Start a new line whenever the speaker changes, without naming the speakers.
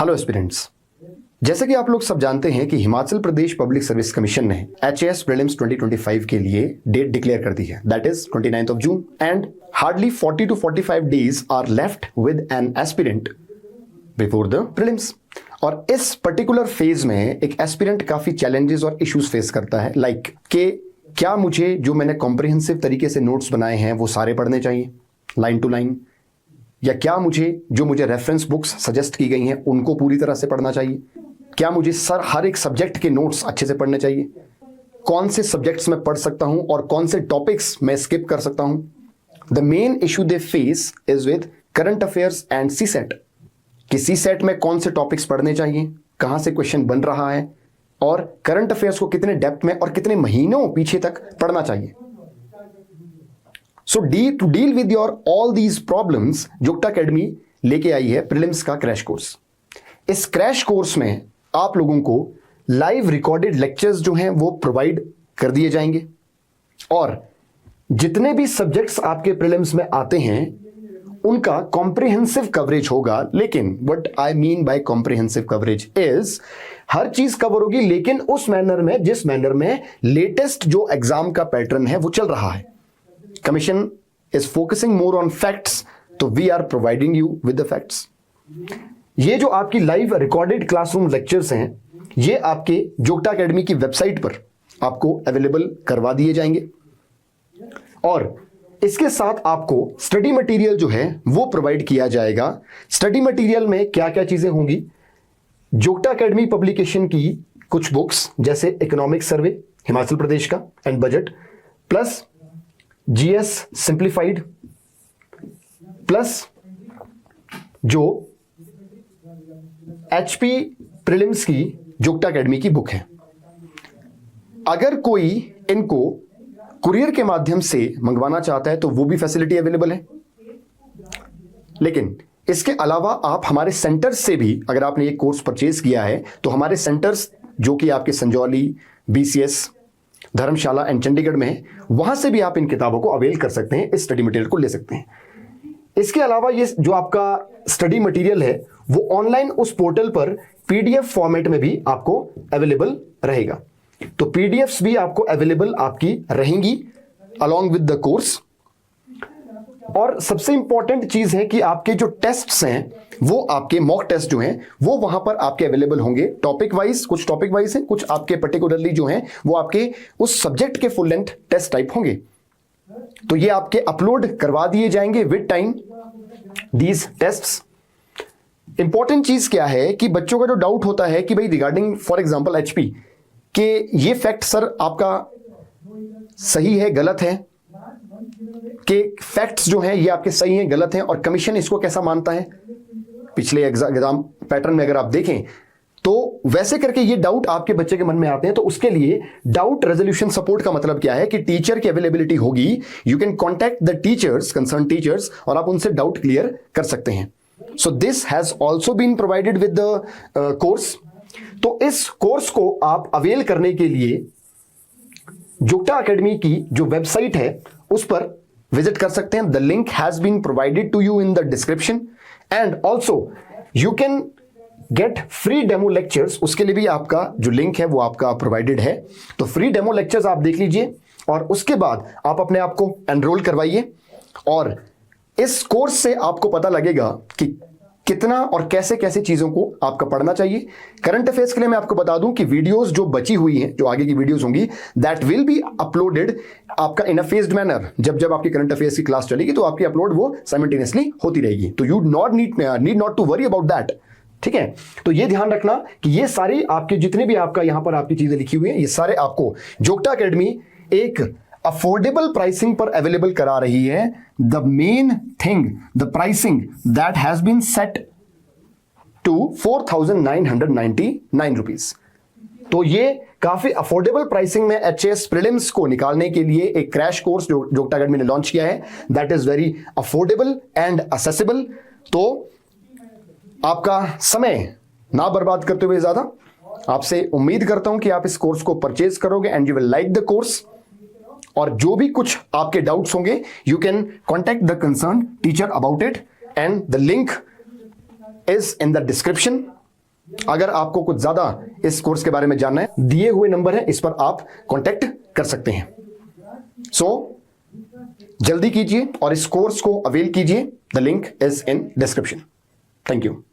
Hello aspirants, जैसे कि आप लोग सब जानते हैं कि Himachal Pradesh public service commission ने एचएएस प्रीलिम्स 2025 के लिए डेट डिक्लेयर कर दी है, that is 29th of June, and hardly 40 to 45 days are left with an aspirant before the prelims. और इस पर्टिकुलर फेज में एक एस्पिरेंट काफी चैलेंजेस और इश्यूज फेस करता है, लाइक कि क्या मुझे जो मैंने कॉम्प्रिहेंसिव तरीके से नोट्स बनाए हैं वो सारे पढ़ने चाहिए लाइन टू लाइन, या क्या मुझे रेफरेंस बुक्स सजेस्ट की गई हैं उनको पूरी तरह से पढ़ना चाहिए, क्या मुझे हर एक सब्जेक्ट के नोट्स अच्छे से पढ़ने चाहिए, कौन से सब्जेक्ट्स में पढ़ सकता हूं और कौन से टॉपिक्स मैं स्किप कर सकता हूं। The main issue they face is with current affairs and CSAT, कि सीसेट में कौन से टॉपिक्स पढ़ने चाहिए, कहां से क्वेश्चन बन रहा है, और करंट अफेयर्स को कितने डेप्थ में और कितने महीनों पीछे तक पढ़ना चाहिए। So to deal with your all these problems, जुक्टा अकेडमी लेके आई है प्रीलिम्स का क्रैश कोर्स। इस क्रैश कोर्स में आप लोगों को लाइव रिकॉर्डेड लेक्चर्स जो हैं वो प्रोवाइड कर दिए जाएंगे, और जितने भी सब्जेक्ट्स आपके प्रीलिम्स में आते हैं उनका कॉम्प्रिहेंसिव कवरेज होगा। लेकिन what I mean by comprehensive coverage is, हर चीज कवर होगी लेकिन उस मैनर में जिस मैनर में लेटेस्ट जो एग्जाम का पैटर्न है वो चल रहा है। Commission is focusing more on facts, तो we are providing you with the facts. ये जो आपकी लाइव रिकॉर्डेड क्लासरूम लेक्चर्स हैं ये आपके जुक्टा अकेडमी की वेबसाइट पर आपको अवेलेबल करवा दिए जाएंगे, और इसके साथ आपको स्टडी मटेरियल जो है वो प्रोवाइड किया जाएगा। स्टडी मटेरियल में क्या क्या चीजें होंगी, जुक्टा अकेडमी पब्लिकेशन की कुछ बुक्स जैसे इकोनॉमिक सर्वे हिमाचल प्रदेश का and budget, plus GS simplified, plus जो एचपी प्रीलिम्स की जुक्टा अकेडमी की बुक है। अगर कोई इनको कुरियर के माध्यम से मंगवाना चाहता है तो वो भी फैसिलिटी अवेलेबल है। लेकिन इसके अलावा आप हमारे सेंटर्स से भी, अगर आपने ये कोर्स परचेज किया है तो हमारे सेंटर्स जो कि आपके Sanjauli, BCS, Dharamshala and Chandigarh में है, वहां से भी आप इन किताबों को अवेल कर सकते हैं, इस स्टडी मटेरियल को ले सकते हैं। इसके अलावा ये जो आपका स्टडी मटेरियल है वो ऑनलाइन उस पोर्टल पर पीडीएफ फॉर्मेट में भी आपको अवेलेबल रहेगा। तो पीडीएफ्स भी आपको अवेलेबल आपकी रहेंगी अलोंग विद द कोर्स। और सबसे इंपॉर्टेंट चीज है कि आपके जो टेस्ट्स हैं वो आपके मॉक टेस्ट जो हैं वो वहां पर आपके अवेलेबल होंगे टॉपिक वाइज, कुछ टॉपिक वाइज हैं, कुछ आपके पर्टिकुलरली जो हैं वो आपके उस सब्जेक्ट के फुल लेंथ टेस्ट टाइप होंगे। तो ये आपके अपलोड करवा दिए जाएंगे with time these tests. Important चीज क्या है कि बच्चों का जो डाउट होता है कि भाई रिगार्डिंग फॉर एग्जांपल एचपी कि ये फैक्ट सर आपका सही है गलत है, कि फैक्ट्स जो हैं ये आपके सही हैं गलत हैं और कमीशन इसको कैसा मानता है, पिछले एग्जाम पैटर्न में अगर आप देखें तो वैसे करके ये डाउट आपके बच्चे के मन में आते हैं। तो उसके लिए डाउट रेजोल्यूशन सपोर्ट का मतलब क्या है कि टीचर की अवेलेबिलिटी होगी, you can contact the teachers, concern teachers, और आप उनसे डाउट क्लियर कर सकते हैं। So this has also been provided with the course. तो इस कोर्स को आप अवेल करने के लिए जुक्टा अकेडमी की जो वेबसाइट है उस पर विजिट कर सकते हैं। The link has been provided to you in the description, and also you can get free demo lectures. उसके लिए भी आपका जो लिंक है वो आपका प्रोवाइडेड है। तो फ्री डेमो लेक्चर्स आप देख लीजिए और उसके बाद आप अपने आप को एनरोल करवाइए, और इस कोर्स से आपको पता लगेगा कि कितना और कैसे कैसे चीजों को आपका पढ़ना चाहिए। करंट अफेयर्स के लिए मैं आपको बता दूं कि वीडियोस जो बची हुई हैं, जो आगे की वीडियोस होंगी, दैट विल बी अपलोडेड आपका इन अ फेज्ड मैनर। जब जब आपकी करंट अफेयर्स की क्लास चलेगी तो आपकी अपलोड वो साइमल्टेनियसली होती रहेगी। तो you need not to worry about that, ठीक है। तो ये ध्यान रखना कि ये सारी आपके जितने भी आपका यहां पर आपकी चीजें लिखी हुई हैं ये सारे आपको जुक्टा अकेडमी एक अफोर्डेबल प्राइसिंग पर अवेलेबल करा रही है। The main thing, the pricing that has been set to 4,999 rupees. तो ये काफी अफोर्डेबल प्राइसिंग में एचएएस प्रीलिम्स को निकालने के लिए एक क्रैश कोर्स जो जुक्टा अकेडमी ने लॉन्च किया है, that is very affordable and accessible. तो आपका समय ना बर्बाद करते हुए ज्यादा आपसे उम्मीद करता हूं कि आप इस कोर्स को परचेज करोगे and you will like the course. और जो भी कुछ आपके डाउट्स होंगे you can contact the concern teacher about it, and the link is in the description. अगर आपको कुछ ज्यादा इस कोर्स के बारे में जानना है, दिए हुए नंबर है, इस पर आप कांटेक्ट कर सकते हैं। सो जल्दी कीजिए और इस कोर्स को अवेल कीजिए। The link is in description. Thank you.